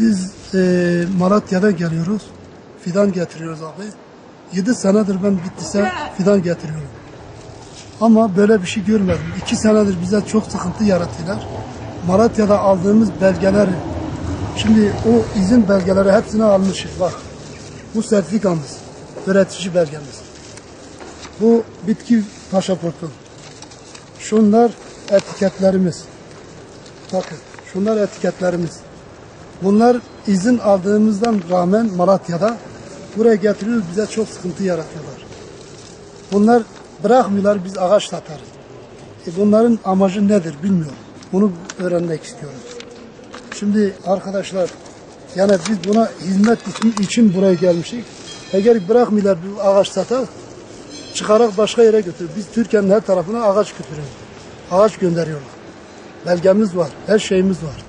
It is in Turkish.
Biz Malatya'da geliyoruz. Fidan getiriyoruz abi. 7 senedir ben Bitlis'e fidan getiriyorum. Ama böyle bir şey görmedim. 2 senedir bize çok sıkıntı yarattılar. Malatya'da aldığımız belgeleri, şimdi o izin belgeleri hepsini almışız. Bak, bu sertifikamız, üretici belgemiz. Bu bitki pasaportu. Şunlar etiketlerimiz. Bakın, şunlar etiketlerimiz. Bunlar izin aldığımızdan rağmen Malatya'da buraya getiriyoruz, bize çok sıkıntı yaratıyorlar. Bunlar bırakmıyorlar, biz ağaç satarız. Bunların amacı nedir bilmiyorum. Bunu öğrenmek istiyorum. Şimdi arkadaşlar, yani biz buna hizmet için buraya gelmişik. Eğer bırakmıyorlar bu ağaç satar, çıkarak başka yere götürür. Biz Türkiye'nin her tarafına ağaç götürüyoruz. Ağaç gönderiyorlar. Belgemiz var, her şeyimiz var.